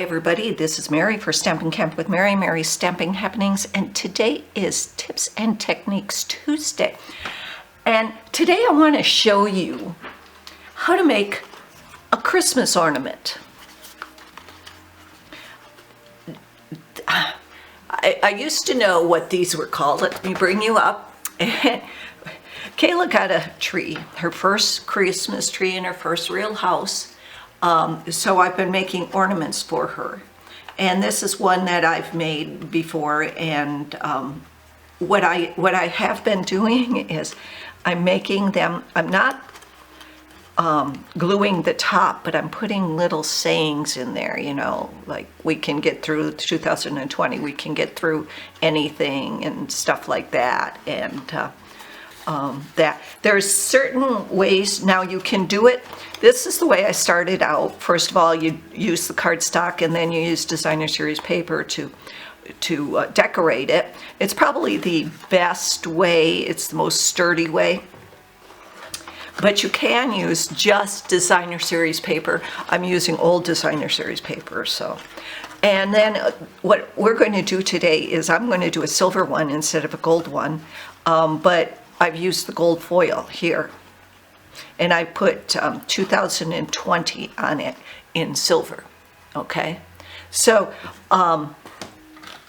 everybody, this is Mary for Stampin' Camp with Mary, Mary's Stamping Happenings, and today is Tips and Techniques Tuesday. And today I want to show you how to make a Christmas ornament. I used to know what these were called. Let me bring you up. Kayla got a tree, her first Christmas tree in her first real house. So I've been making ornaments for her. And this is one that I've made before. And what I have been doing is I'm making them, I'm not gluing the top, but I'm putting little sayings in there, you know, like we can get through 2020, we can get through anything and stuff like that. And that there's certain ways now you can do it. This is the way I started out. First of all, you use the cardstock and then you use designer series paper to decorate it. It's probably the best way. It's the most sturdy way. But you can use just designer series paper. I'm using old designer series paper, so. And then what we're going to do today is I'm going to do a silver one instead of a gold one, but I've used the gold foil here. And I put 2020 on it in silver, okay? So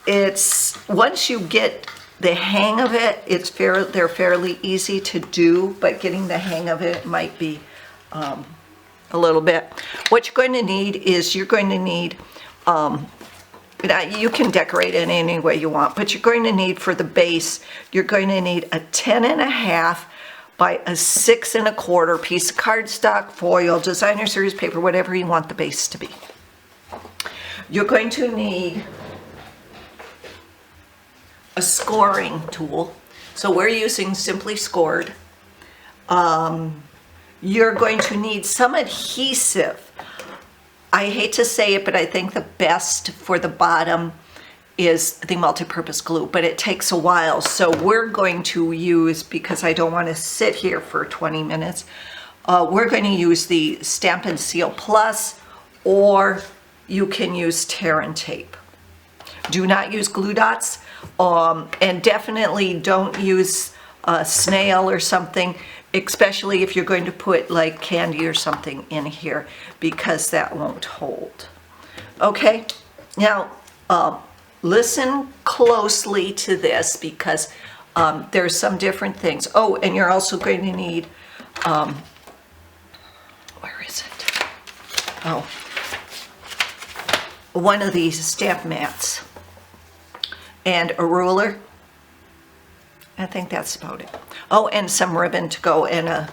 it's, once you get the hang of it, they're fairly easy to do, but getting the hang of it might be a little bit. What you're going to need is you're going to need, you can decorate it any way you want, but you're going to need for the base, you're going to need a 10.5 by a 6 1/4 piece of cardstock, foil, designer series paper, whatever you want the base to be. You're going to need a scoring tool. So we're using Simply Scored. You're going to need some adhesive. I hate to say it, but I think the best for the bottom is the multi-purpose glue, but it takes a while. So we're going to use, because I don't want to sit here for 20 minutes, we're going to use the Stampin' Seal Plus, or you can use tear and tape. Do not use glue dots, and definitely don't use a snail or something, especially if you're going to put like candy or something in here, because that won't hold. Okay, now listen closely to this, because there's some different things. Oh, and you're also going to need, where is it? Oh, one of these stamp mats and a ruler. I think that's about it. Oh, and some ribbon to go in a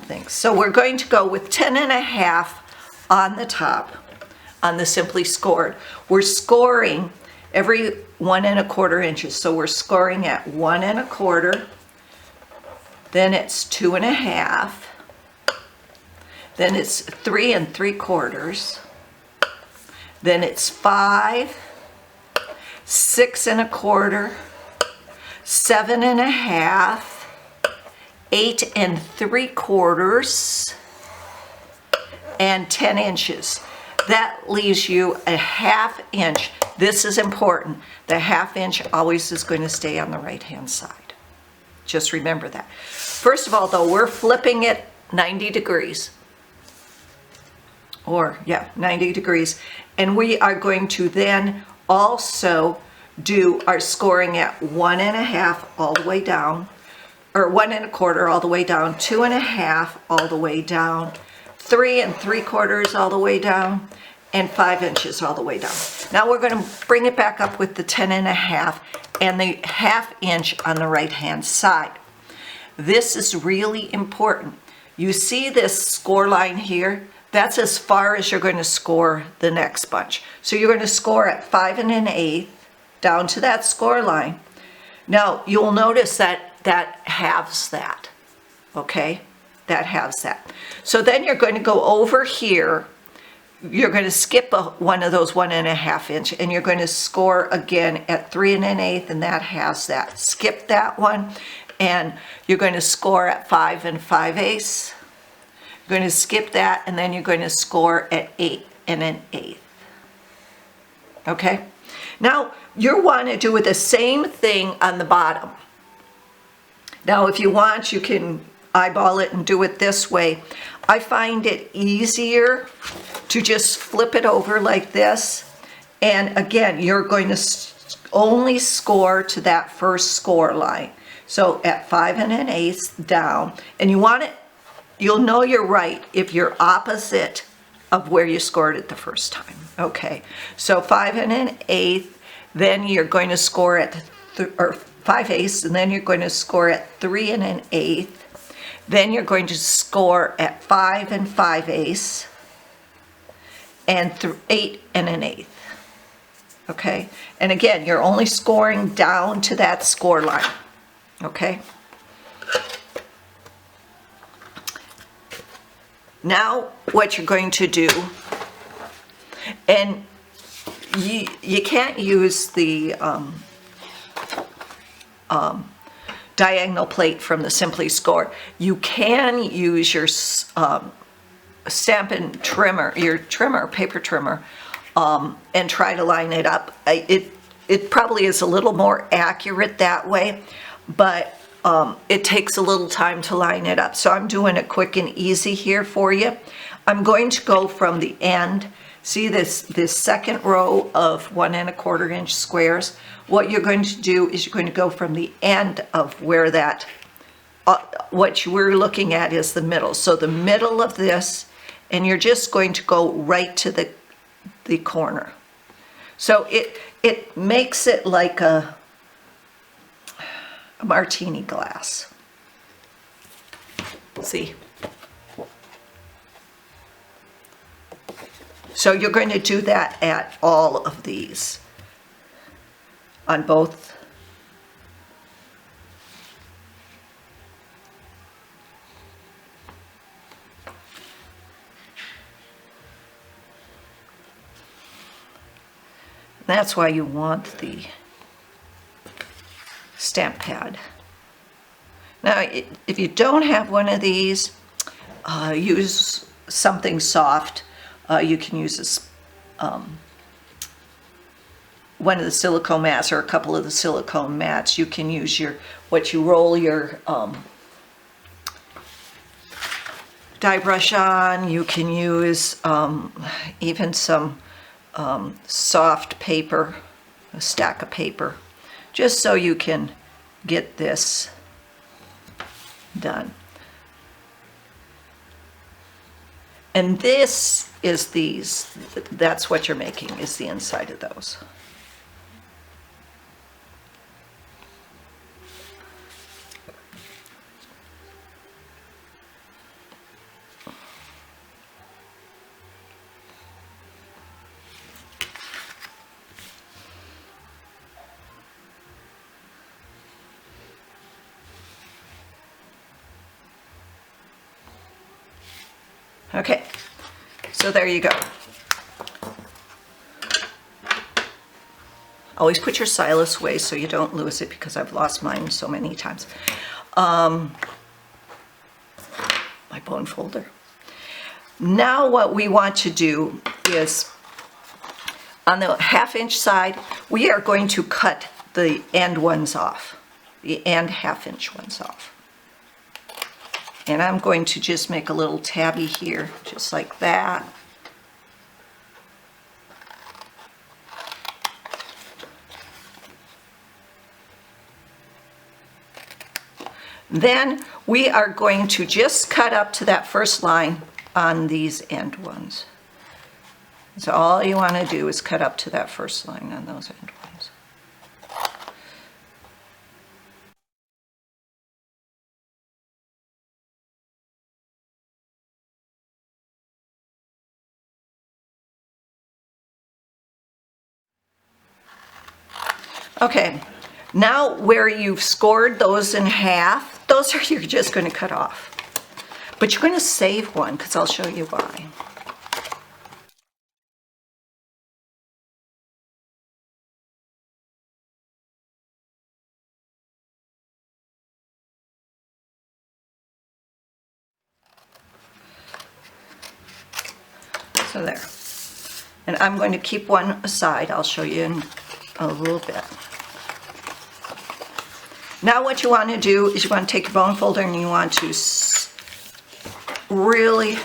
thing. So we're going to go with 10.5 on the top on the Simply Scored. We're scoring every 1 1/4 inches. So we're scoring at 1 1/4, then it's 2.5, then it's 3 3/4, then it's 5, 6 1/4, 7 1/2, 8 3/4, and 10 inches. That leaves you a 1/2 inch. This is important. The 1/2 inch always is going to stay on the right-hand side. Just remember that. First of all, though, we're flipping it 90 degrees. Or, yeah, 90 degrees. And we are going to then also do our scoring at 1 1/2 all the way down, or 1 1/4 all the way down, 2 1/2 all the way down, 3 3/4 all the way down, and 5 inches all the way down. Now we're going to bring it back up with the 10.5 and the 1/2 inch on the right hand side. This is really important. You see this score line here? That's as far as you're going to score the next bunch. So you're going to score at 5 1/8 down to that score line. Now you'll notice that that halves that, okay? That halves that. So then you're going to go over here. You're going to skip one of those 1 1/2 inch, and you're going to score again at 3 1/8, and that has that. Skip that one, and you're going to score at 5 5/8. You're going to skip that, and then you're going to score at 8 1/8. Okay? Now, you want to do the same thing on the bottom. Now, if you want, you can eyeball it and do it this way. I find it easier to just flip it over like this. And again, you're going to only score to that first score line. So at 5 1/8 down, and you want it, you'll know you're right if you're opposite of where you scored it the first time. Okay, so 5 1/8, then you're going to score at, or 5/8, and then you're going to score at 3 1/8. Then you're going to score at 5 5/8 and 8 1/8. Okay, and again, you're only scoring down to that score line. Okay. Now, what you're going to do, and you can't use the diagonal plate from the Simply Score. You can use your Stampin' trimmer, your trimmer, paper trimmer, and try to line it up. It probably is a little more accurate that way, but it takes a little time to line it up. So I'm doing it quick and easy here for you. I'm going to go from the end. See this second row of 1 1/4 inch squares? What you're going to do is you're going to go from the end of where that, what we're looking at is the middle. So the middle of this, and you're just going to go right to the corner. So it makes it like a martini glass. See? So you're going to do that at all of these, on both. That's why you want the stamp pad. Now, if you don't have one of these, use something soft. You can use one of the silicone mats or a couple of the silicone mats. You can use what you roll your die brush on. You can use even some soft paper, a stack of paper, just so you can get this done. And this is that's what you're making, is the inside of those. Okay, so there you go. Always put your stylus away so you don't lose it, because I've lost mine so many times. My bone folder. Now what we want to do is, on the 1/2 inch side, we are going to cut the end ones off, the end 1/2 inch ones off. And I'm going to just make a little tabby here, just like that. Then we are going to just cut up to that first line on these end ones. So all you want to do is cut up to that first line on those end ones. Okay, now where you've scored those in half, those are you're just going to cut off. But you're going to save one, because I'll show you why. So there. And I'm going to keep one aside. I'll show you in a little bit. Now what you want to do is you want to take your bone folder and you want to really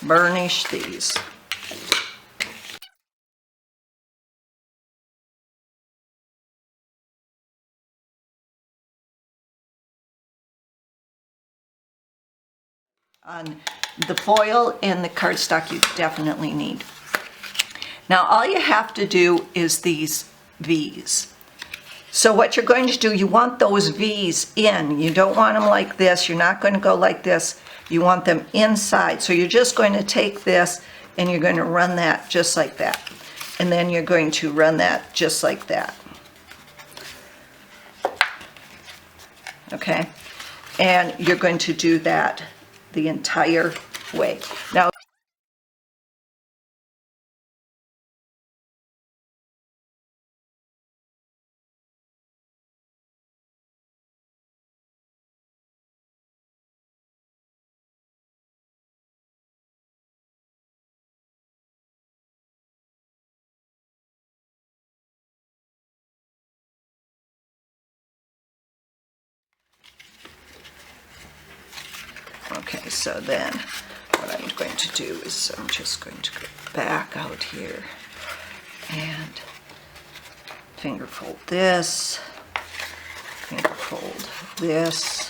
burnish these. On the foil and the cardstock you definitely need. Now all you have to do is these V's. So what you're going to do, you want those V's in. You don't want them like this. You're not going to go like this. You want them inside. So you're just going to take this and you're going to run that just like that. And then you're going to run that just like that. Okay? And you're going to do that the entire way. Now, okay, so then what I'm going to do is I'm just going to go back out here and finger fold this, finger fold this,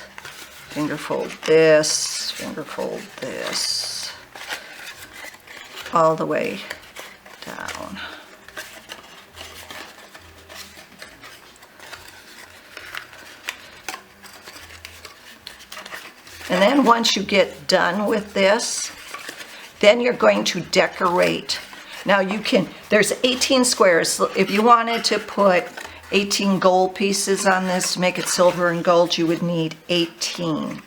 finger fold this, finger fold this, all the way down. And then once you get done with this, then you're going to decorate. Now you can, there's 18 squares. If you wanted to put 18 gold pieces on this to make it silver and gold, you would need 18.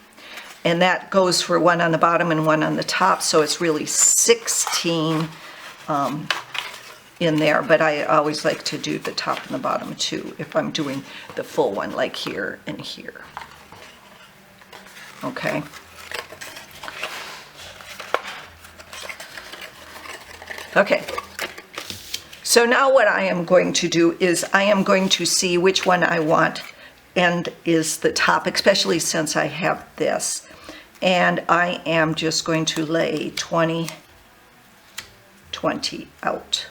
And that goes for one on the bottom and one on the top, so it's really 16 in there. But I always like to do the top and the bottom too if I'm doing the full one, like here and here. Okay. Okay. So now what I am going to do is I am going to see which one I want and is the top, especially since I have this. And I am just going to lay 20, 20 out.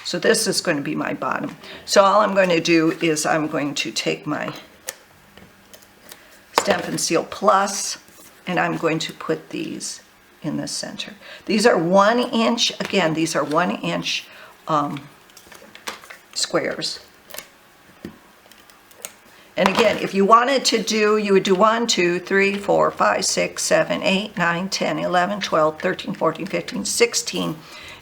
So this is going to be my bottom. So all I'm going to do is I'm going to take my Stampin' Seal Plus and I'm going to put these in the center. These are 1 inch, again, these are 1 inch squares. And again, if you wanted to do, you would do 1, 2, 3, 4, 5, 6, 7, 8, 9, 10, 11, 12, 13, 14, 15, 16.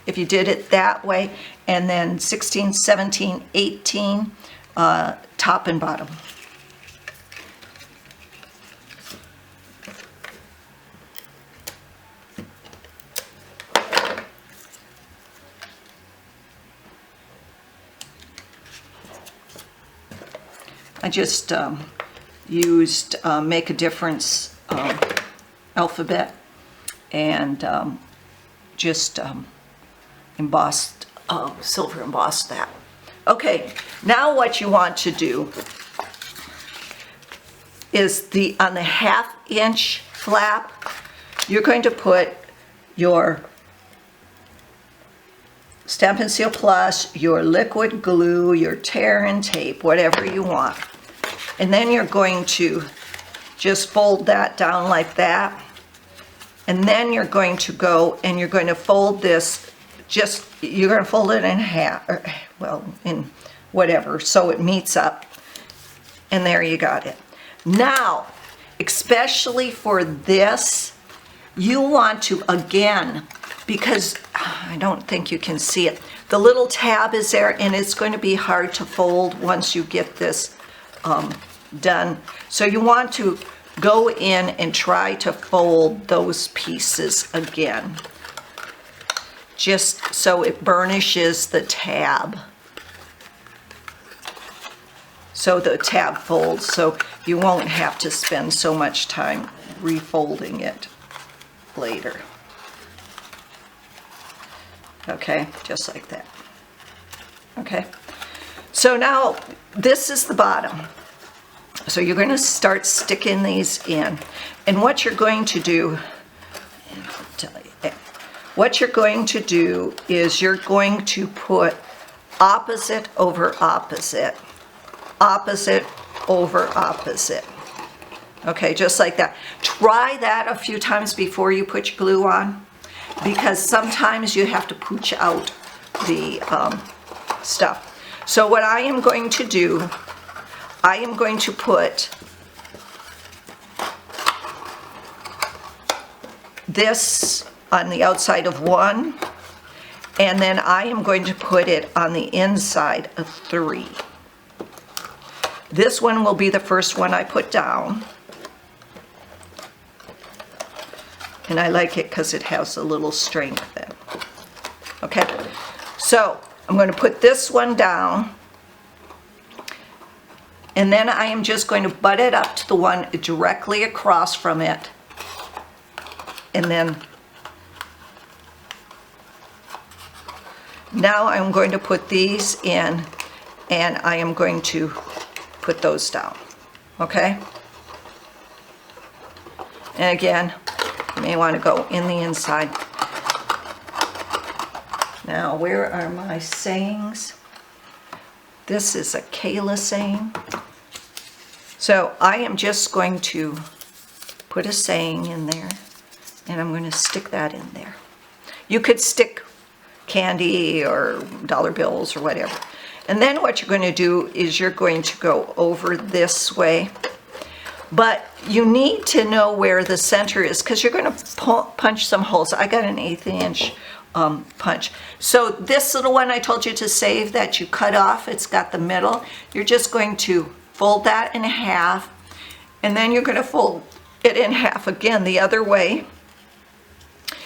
If you did it that way, and then 16, 17, 18, top and bottom. I just used Make a Difference alphabet and just embossed, silver embossed that. Okay, now what you want to do is on the 1/2 inch flap, you're going to put your Stampin' Seal Plus, your liquid glue, your tear and tape, whatever you want. And then you're going to just fold that down like that. And then you're going to go and you're going to fold this, you're going to fold it in half, or, well, in whatever, so it meets up. And there you got it. Now, especially for this, you want to, again, because I don't think you can see it, the little tab is there and it's going to be hard to fold once you get this done. So you want to go in and try to fold those pieces again, just so it burnishes the tab. So the tab folds. So you won't have to spend so much time refolding it later. Okay, just like that. Okay, so now this is the bottom. So you're going to start sticking these in. And what you're going to do, and I'll tell you, what you're going to do is you're going to put opposite over opposite, opposite over opposite. Okay, just like that. Try that a few times before you put your glue on, because sometimes you have to pooch out the stuff. So what I am going to do, I am going to put this on the outside of one, and then I am going to put it on the inside of three. This one will be the first one I put down. And I like it because it has a little strength then. Okay, so I'm going to put this one down. And then I am just going to butt it up to the one directly across from it. And then now I'm going to put these in, and I am going to put those down. Okay? And again, you may want to go in the inside. Now, where are my sayings? This is a Kayla saying. So I am just going to put a saying in there, and I'm going to stick that in there. You could stick candy or dollar bills or whatever. And then what you're going to do is you're going to go over this way. But you need to know where the center is, because you're going to punch some holes. I got an 1/8 inch punch. So this little one I told you to save that you cut off, it's got the middle. You're just going to fold that in half, and then you're going to fold it in half again the other way,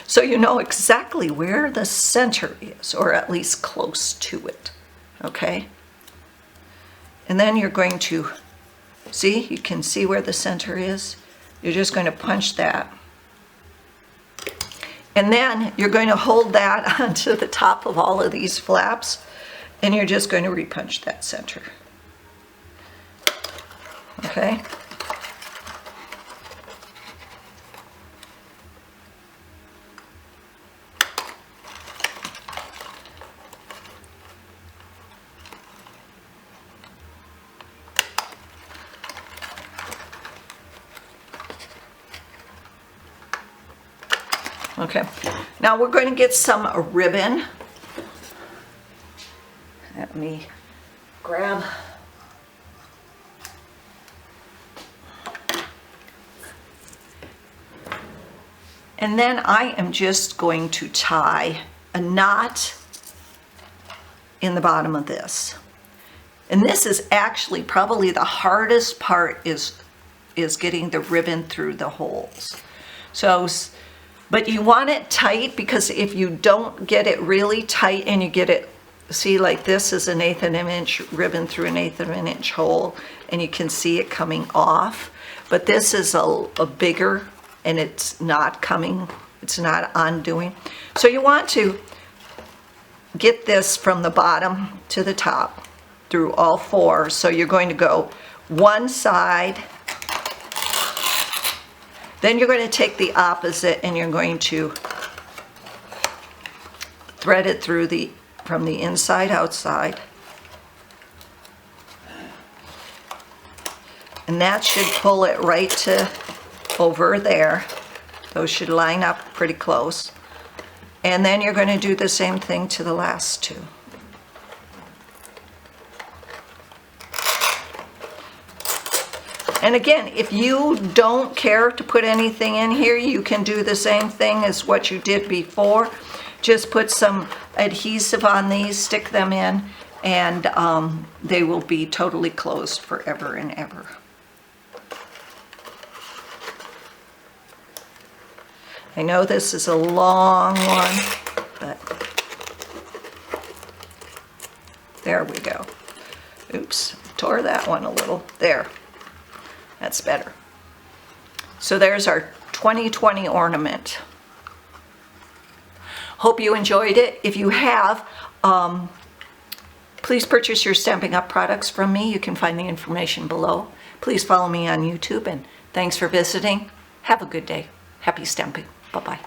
so you know exactly where the center is, or at least close to it. Okay? And then you're going to see, you can see where the center is. You're just going to punch that. And then you're going to hold that onto the top of all of these flaps, and you're just going to repunch that center. Okay? Okay, now we're going to get some ribbon. Let me grab. And then I am just going to tie a knot in the bottom of this. And this is actually probably the hardest part, is getting the ribbon through the holes. So, but you want it tight, because if you don't get it really tight and you get it, see, like this is an 1/8 of an inch ribbon through an 1/8 of an inch hole, and you can see it coming off. But this is a bigger, and it's not coming, it's not undoing. So you want to get this from the bottom to the top through all four. So you're going to go one side, then you're going to take the opposite, and you're going to thread it through from the inside outside. And that should pull it right to over there. Those should line up pretty close. And then you're going to do the same thing to the last two. And again, if you don't care to put anything in here, you can do the same thing as what you did before. Just put some adhesive on these, stick them in, and they will be totally closed forever and ever. I know this is a long one, but there we go. Oops, tore that one a little. There. That's better. So there's our 2020 ornament. Hope you enjoyed it. If you have, please purchase your Stampin' Up! Products from me. You can find the information below. Please follow me on YouTube, and thanks for visiting. Have a good day. Happy stamping. Bye-bye.